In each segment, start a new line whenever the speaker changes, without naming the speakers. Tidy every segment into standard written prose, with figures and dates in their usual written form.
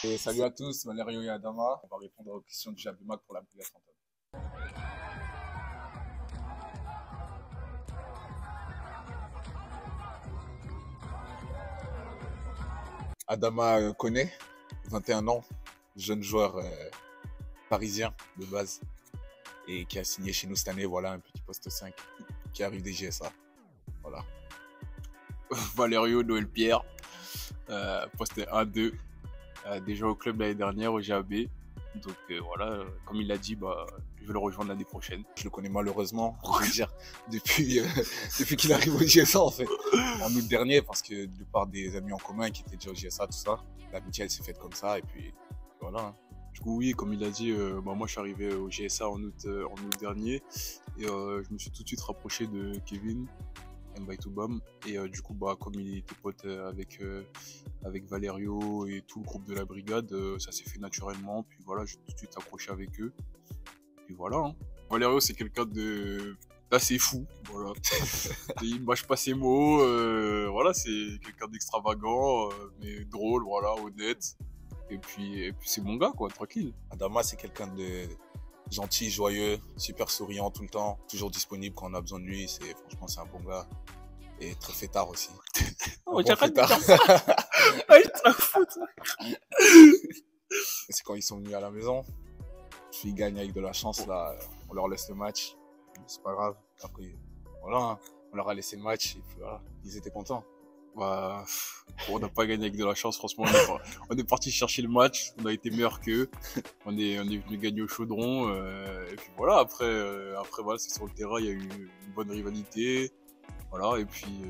Et salut à tous, Valerio et Adama. On va répondre aux questions du Jabimac pour la Brigade Fantôme. Adama connaît, 21 ans, jeune joueur parisien de base et qui a signé chez nous cette année. Voilà, un petit poste 5 qui arrive des GSA. Voilà.
Valerio Noël Pierre, poste 1-2, déjà au club l'année dernière au GAB. Donc voilà, comme il l'a dit, je vais le rejoindre l'année prochaine.
Je le connais malheureusement, je veux dire, depuis qu'il arrive au GSA en fait. En août dernier, parce que de par des amis en commun qui étaient déjà au GSA, tout ça, l'amitié elle s'est faite comme ça et puis voilà.
Du coup, oui, comme il l'a dit, moi je suis arrivé au GSA en août dernier et je me suis tout de suite rapproché de Kevin Mbaitoubam et du coup, comme il était pote avec Valerio et tout le groupe de la brigade, ça s'est fait naturellement. Puis voilà, j'ai tout de suite accroché avec eux. Puis voilà. Hein. Valerio, c'est quelqu'un d'assez fou. Voilà. Il mâche pas ses mots. Voilà, c'est quelqu'un d'extravagant, mais drôle, voilà, honnête. Et puis c'est mon gars, quoi, tranquille.
Adama, c'est quelqu'un de gentil, joyeux, super souriant tout le temps, toujours disponible quand on a besoin de lui. Franchement, c'est un bon gars. Et très fêtard aussi.
Oh, j'arrête de dire ça. Ah, je t'en fous, ça.
C'est quand ils sont venus à la maison. S'ils gagnent avec de la chance, là, on leur laisse le match. C'est pas grave. Après, voilà, hein. On leur a laissé le match et puis voilà, ils étaient contents.
On n'a pas gagné avec de la chance, franchement. On est parti chercher le match, on a été meilleur qu'eux. On est venu gagner au chaudron. Et puis voilà, après voilà, c'est sur le terrain, il y a eu une bonne rivalité. Voilà, et puis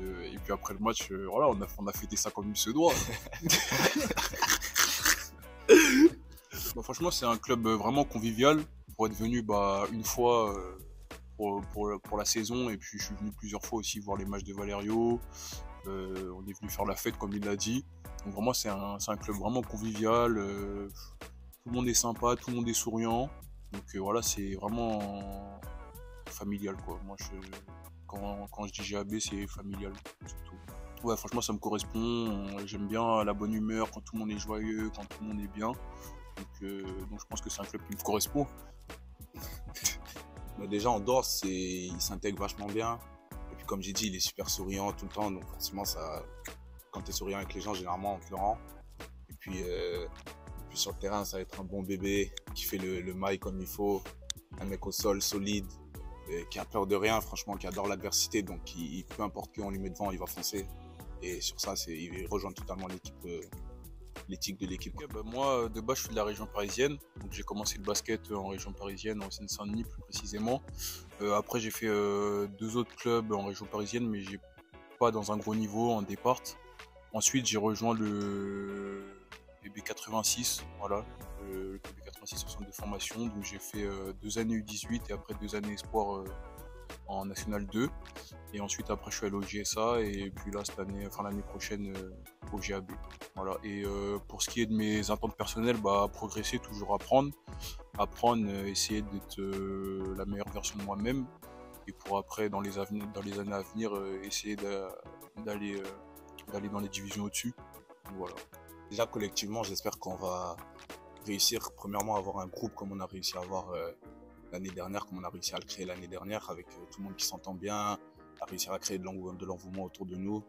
après le match, voilà, on a fêté ça comme il se doit. Franchement, c'est un club vraiment convivial. Pour être venu une fois pour la saison, et puis je suis venu plusieurs fois aussi voir les matchs de Valerio. On est venu faire la fête comme il l'a dit. Donc vraiment c'est un club vraiment convivial. Tout le monde est sympa, tout le monde est souriant. Donc voilà, c'est vraiment familial quoi. Moi quand je dis GAB, c'est familial surtout. Ouais, franchement ça me correspond. J'aime bien la bonne humeur quand tout le monde est joyeux, quand tout le monde est bien. Donc je pense que c'est un club qui me correspond.
Mais déjà en dehors, il s'intègre vachement bien. Et puis comme j'ai dit, il est super souriant tout le temps. Donc forcément, quand tu es souriant avec les gens, généralement on te le rend. Et puis sur le terrain, ça va être un bon bébé qui fait le mail comme il faut. Un mec au sol solide, qui a peur de rien, franchement, qui adore l'adversité. Donc peu importe qui on lui met devant, il va foncer. Et sur ça, il rejoint totalement l'éthique de l'équipe.
Okay, moi, de base, je suis de la région parisienne. Donc, j'ai commencé le basket en région parisienne, en Seine-Saint-Denis plus précisément. Après, j'ai fait 2 autres clubs en région parisienne, mais j'ai pas dans un gros niveau en départ. Ensuite, j'ai rejoint le BB86, voilà, le BB86 au centre de formation. Donc, j'ai fait 2 années U18 et après 2 années espoir en National 2. Et ensuite, après, je suis allé au GSA et puis là, l'année prochaine, au GAB. Voilà. Et pour ce qui est de mes attentes personnelles, progresser, toujours apprendre, essayer d'être la meilleure version de moi-même. Et pour après, dans les années à venir, essayer d'aller dans les divisions au-dessus. Voilà.
Déjà, collectivement, j'espère qu'on va réussir, premièrement, à avoir un groupe comme on a réussi à avoir l'année dernière, comme on a réussi à le créer l'année dernière, avec tout le monde qui s'entend bien, à réussir à créer de l'engouement autour de nous.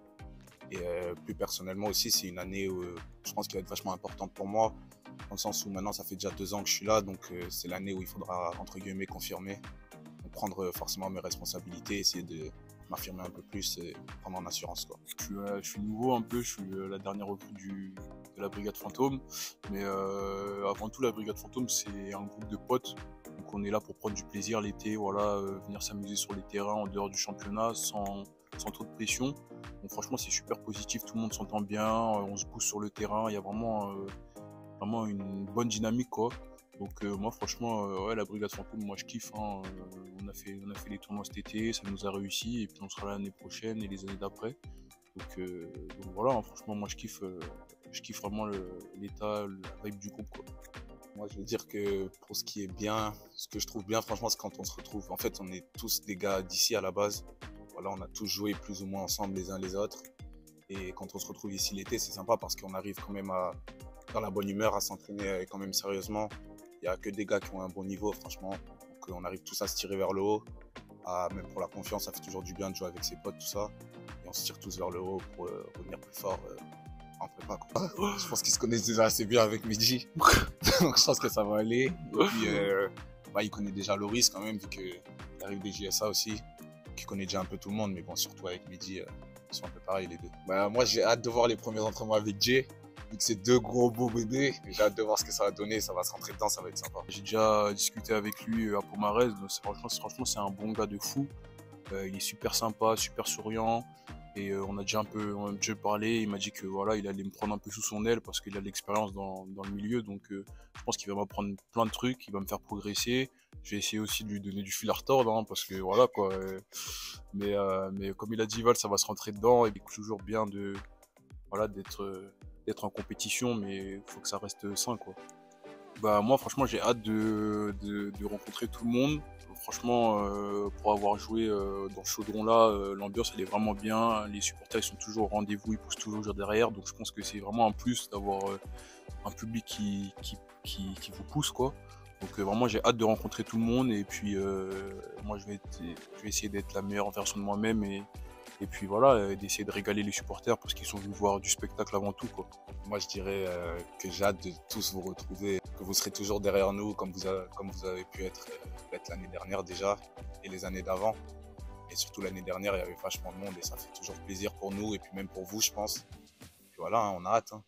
Et plus personnellement aussi, c'est une année où je pense qu'elle va être vachement importante pour moi, dans le sens où maintenant ça fait déjà 2 ans que je suis là, donc c'est l'année où il faudra, entre guillemets, confirmer, prendre forcément mes responsabilités, essayer de m'affirmer un peu plus et prendre en assurance, quoi.
Je suis nouveau un peu, je suis la dernière recrue de la Brigade Fantôme, mais avant tout la Brigade Fantôme c'est un groupe de potes, donc on est là pour prendre du plaisir l'été, voilà, venir s'amuser sur les terrains en dehors du championnat sans trop de pression. Donc franchement c'est super positif, tout le monde s'entend bien, on se pousse sur le terrain, il y a vraiment une bonne dynamique quoi. Donc moi franchement ouais, la Brigade Fantôme, moi je kiffe, hein. On a fait les tournois cet été, ça nous a réussi et puis on sera là l'année prochaine et les années d'après. Donc voilà, hein, franchement moi je kiffe vraiment l'état, la vibe du groupe quoi.
Moi, je veux dire que pour ce qui est bien, ce que je trouve bien, franchement, c'est quand on se retrouve. En fait, on est tous des gars d'ici à la base. Voilà, on a tous joué plus ou moins ensemble les uns les autres. Et quand on se retrouve ici l'été, c'est sympa parce qu'on arrive quand même à dans la bonne humeur, à s'entraîner quand même sérieusement. Il n'y a que des gars qui ont un bon niveau, franchement. Donc on arrive tous à se tirer vers le haut. Même pour la confiance, ça fait toujours du bien de jouer avec ses potes, tout ça. Et on se tire tous vers le haut pour revenir plus fort en prépa, quoi. Je pense qu'ils se connaissent déjà assez bien avec Mehdi. Donc je pense que ça va aller. Et puis, il connaît déjà Loris quand même, vu qu'il arrive des JSA aussi. Qui connaît déjà un peu tout le monde, mais bon, surtout avec Mehdi, ils sont un peu pareils les deux. Moi, j'ai hâte de voir les premiers entraînements avec Jay. Vu que c'est deux gros beaux bébés, j'ai hâte de voir ce que ça va donner, ça va se rentrer dedans, ça va être sympa.
J'ai déjà discuté avec lui à Pomarez, donc franchement c'est un bon gars de fou. Il est super sympa, super souriant. Et on a déjà parlé, il m'a dit que voilà, il allait me prendre un peu sous son aile parce qu'il a de l'expérience dans le milieu. Donc je pense qu'il va m'apprendre plein de trucs, il va me faire progresser. Je vais essayer aussi de lui donner du fil à retordre, hein, parce que voilà quoi. Mais comme il a dit Val, ça va se rentrer dedans. Et c'est toujours bien d'être en compétition, mais il faut que ça reste sain, quoi. Moi franchement j'ai hâte de rencontrer tout le monde. Franchement pour avoir joué dans ce chaudron là, l'ambiance elle est vraiment bien, les supporters ils sont toujours au rendez-vous, ils poussent toujours derrière, donc je pense que c'est vraiment un plus d'avoir un public qui vous pousse, quoi. Donc vraiment j'ai hâte de rencontrer tout le monde, et puis moi je vais essayer d'être la meilleure version de moi-même, et puis voilà, d'essayer de régaler les supporters parce qu'ils sont venus voir du spectacle avant tout, quoi.
Moi, je dirais que j'ai hâte de tous vous retrouver, que vous serez toujours derrière nous comme vous avez pu être l'année dernière déjà et les années d'avant. Et surtout l'année dernière, il y avait vachement de monde et ça fait toujours plaisir pour nous et puis même pour vous, je pense. Puis voilà, hein, on a hâte. Hein.